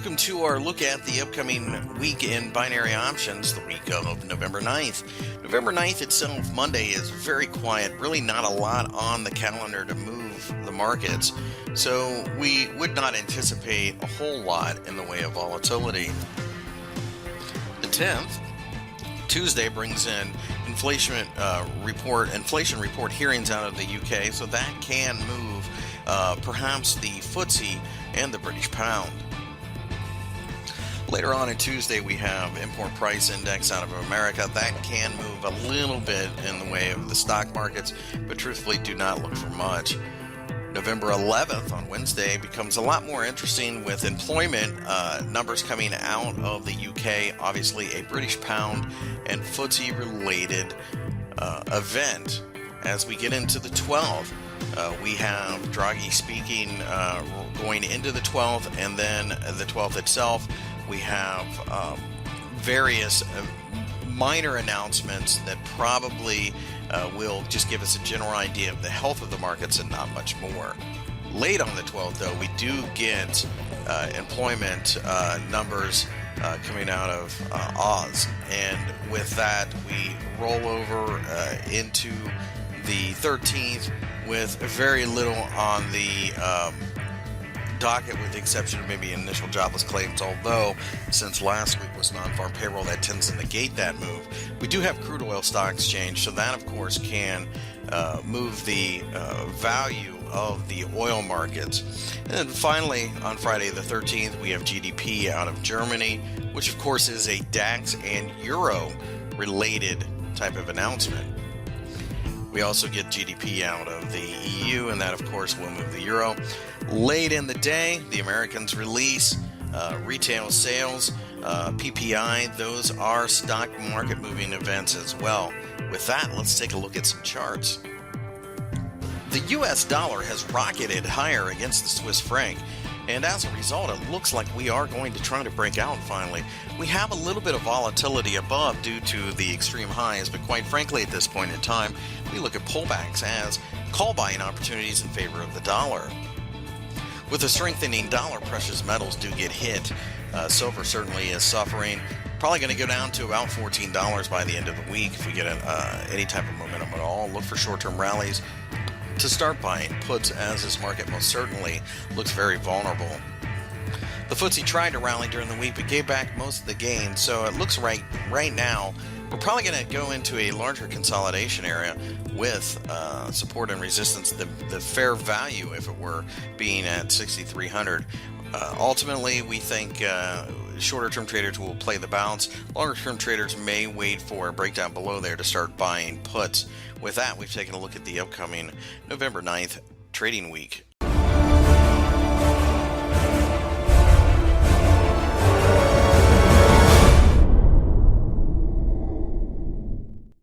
welcome to our look at the upcoming week in binary options, the week of November 9th. November 9th itself, Monday, is very quiet, really not a lot on the calendar to move the markets, so we would not anticipate a whole lot in the way of volatility. The 10th, Tuesday, brings in inflation report hearings out of the UK, so that can move perhaps the FTSE and the British pound. Later on in Tuesday, we have import price index out of America. That can move a little bit in the way of the stock markets, but truthfully do not look for much. November 11th on Wednesday becomes a lot more interesting with employment numbers coming out of the UK, obviously a British pound and FTSE related event. As we get into the 12th, we have Draghi speaking going into the 12th, and then the 12th itself, we have various minor announcements that probably will just give us a general idea of the health of the markets and not much more. Late on the 12th, though, we do get employment numbers coming out of Oz, and with that, we roll over into the 13th with very little on the docket, with the exception of maybe initial jobless claims, although since last week was non-farm payroll, that tends to negate that move. We do have crude oil stock exchange, so that of course can move the value of the oil markets. And then finally, on Friday the 13th, we have GDP out of Germany, which of course is a DAX and Euro related type of announcement. We also get GDP out of the EU, and that, of course, will move the euro. Late in the day, the Americans release retail sales, PPI. Those are stock market moving events as well. With that, let's take a look at some charts. The U.S. dollar has rocketed higher against the Swiss franc, and as a result, it looks like we are going to try to break out finally. We have a little bit of volatility above due to the extreme highs, but quite frankly, at this point in time, we look at pullbacks as call buying opportunities in favor of the dollar. With a strengthening dollar, precious metals do get hit. Silver certainly is suffering. Probably going to go down to about $14 by the end of the week if we get any type of momentum at all. Look for short-term rallies to start buying puts, as this market most certainly looks very vulnerable. The FTSE tried to rally during the week but gave back most of the gains, so it looks right now we're probably going to go into a larger consolidation area with support and resistance, the fair value, if it were, being at 6,300. Ultimately, we think shorter-term traders will play the bounce. Longer-term traders may wait for a breakdown below there to start buying puts. With that, we've taken a look at the upcoming November 9th trading week.